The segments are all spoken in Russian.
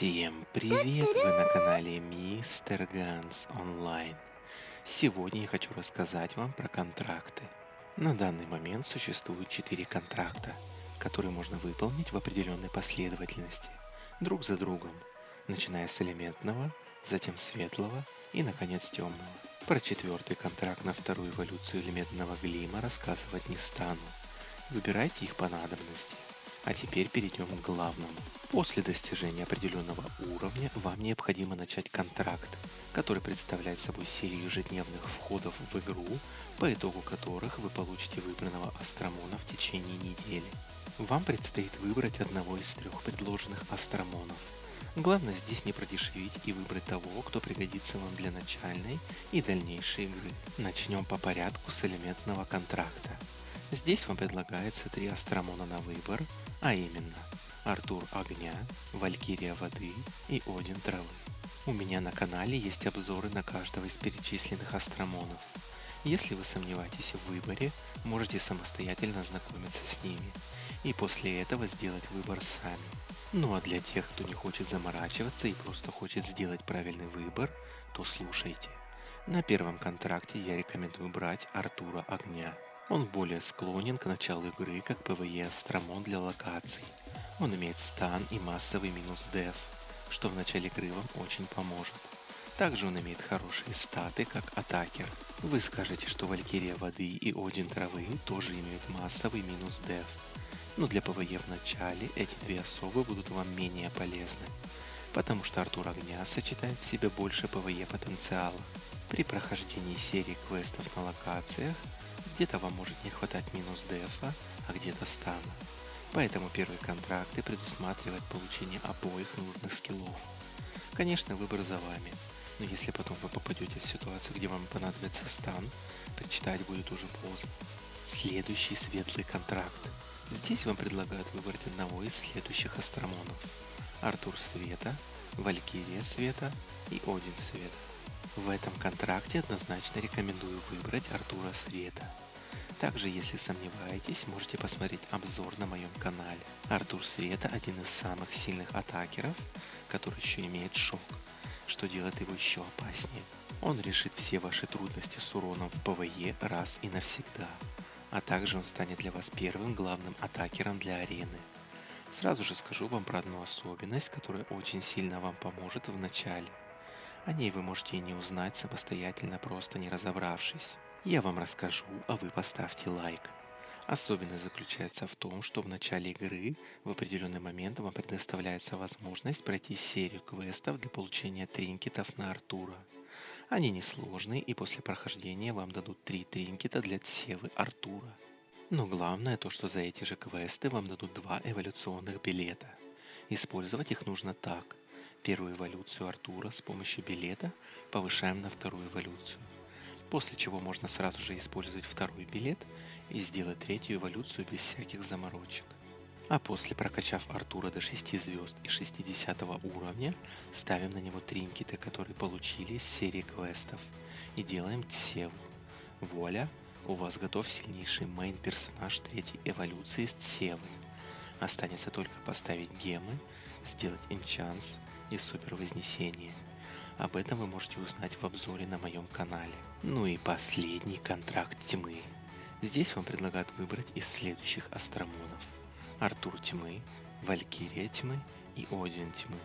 Всем привет! Вы на канале Мистер Ганс Онлайн. Сегодня я хочу рассказать вам про контракты. На данный момент существует 4 контракта, которые можно выполнить в определенной последовательности, друг за другом, начиная с элементного, затем светлого и, наконец, темного. Про четвертый контракт на вторую эволюцию элементного глима рассказывать не стану. Выбирайте их по надобности. А теперь перейдем к главному. После достижения определенного уровня вам необходимо начать контракт, который представляет собой серию ежедневных входов в игру, по итогу которых вы получите выбранного астромона в течение недели. Вам предстоит выбрать одного из 3 предложенных астромонов. Главное здесь не продешевить и выбрать того, кто пригодится вам для начальной и дальнейшей игры. Начнем по порядку с элементного контракта. Здесь вам предлагается 3 астромона на выбор, а именно Артур огня, Валькирия воды и Один травы. У меня на канале есть обзоры на каждого из перечисленных астромонов. Если вы сомневаетесь в выборе, можете самостоятельно ознакомиться с ними и после этого сделать выбор сами. Ну а для тех, кто не хочет заморачиваться и просто хочет сделать правильный выбор, то слушайте. На первом контракте я рекомендую брать Артура огня. Он более склонен к началу игры как ПВЕ астромон для локаций. Он имеет стан и массовый минус деф, что в начале игры вам очень поможет. Также он имеет хорошие статы как атакер. Вы скажете, что Валькирия воды и Один травы тоже имеют массовый минус деф. Но для ПВЕ в начале эти 2 особы будут вам менее полезны, потому что Артур огня сочетает в себе больше ПВЕ потенциала. При прохождении серии квестов на локациях где-то вам может не хватать минус дефа, а где-то стана. Поэтому первые контракты предусматривают получение обоих нужных скиллов. Конечно, выбор за вами, но если потом вы попадете в ситуацию, где вам понадобится стан, прочитать будет уже поздно. Следующий светлый контракт. Здесь вам предлагают выбрать одного из следующих астромонов. Артур света, Валькирия света и Один света. В этом контракте однозначно рекомендую выбрать Артура света. Также, если сомневаетесь, можете посмотреть обзор на моем канале. Артур света один из самых сильных атакеров, который еще имеет шок, что делает его еще опаснее. Он решит все ваши трудности с уроном в ПВЕ раз и навсегда. А также он станет для вас первым главным атакером для арены. Сразу же скажу вам про одну особенность, которая очень сильно вам поможет в начале. О ней вы можете и не узнать самостоятельно, просто не разобравшись. Я вам расскажу, а вы поставьте лайк. Особенность заключается в том, что в начале игры в определенный момент вам предоставляется возможность пройти серию квестов для получения тринкетов на Артура. Они несложные и после прохождения вам дадут 3 тринкета для Тсевы Артура. Но главное то, что за эти же квесты вам дадут 2 эволюционных билета. Использовать их нужно так. Первую эволюцию Артура с помощью билета повышаем на вторую эволюцию. После чего можно сразу же использовать второй билет и сделать третью эволюцию без всяких заморочек. А после, прокачав Артура до 6 звезд и 60 уровня, ставим на него тринкеты, которые получили из серии квестов, и делаем Тсеву. Вуаля! У вас готов сильнейший мейн-персонаж 3-й эволюции с Тсевой. Останется только поставить гемы, сделать энчанс и супер вознесение. Об этом вы можете узнать в обзоре на моем канале. Ну и последний контракт тьмы. Здесь вам предлагают выбрать из следующих астромонов. Артур тьмы, Валькирия тьмы и Один тьмы.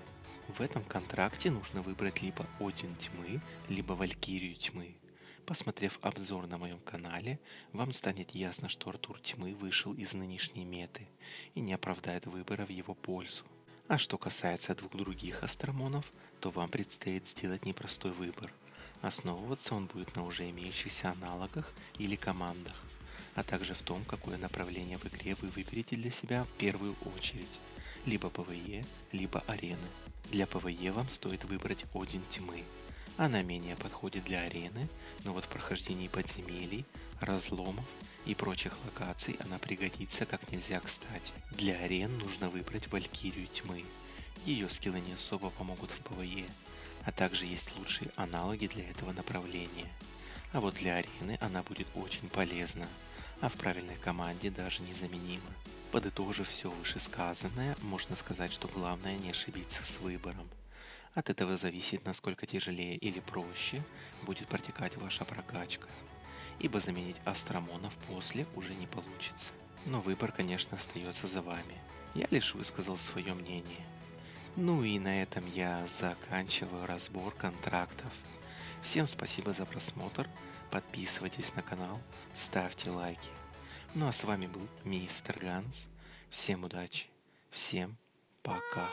В этом контракте нужно выбрать либо Один тьмы, либо Валькирию тьмы. Посмотрев обзор на моем канале, вам станет ясно, что Артур тьмы вышел из нынешней меты и не оправдает выбора в его пользу. А что касается 2 других астромонов, то вам предстоит сделать непростой выбор. Основываться он будет на уже имеющихся аналогах или командах, а также в том, какое направление в игре вы выберете для себя в первую очередь. Либо ПВЕ, либо арены. Для ПВЕ вам стоит выбрать Один тьмы. Она менее подходит для арены, но вот в прохождении подземелий, разломов и прочих локаций она пригодится как нельзя кстати. Для арен нужно выбрать Валькирию тьмы. Ее скиллы не особо помогут в ПВЕ, а также есть лучшие аналоги для этого направления. А вот для арены она будет очень полезна, а в правильной команде даже незаменима. Подытожив все вышесказанное, можно сказать, что главное не ошибиться с выбором. От этого зависит, насколько тяжелее или проще будет протекать ваша прокачка, ибо заменить астромонов после уже не получится. Но выбор, конечно, остается за вами. Я лишь высказал свое мнение. Ну и на этом я заканчиваю разбор контрактов. Всем спасибо за просмотр, подписывайтесь на канал, ставьте лайки. Ну а с вами был Мистер Ганс. Всем удачи, всем пока.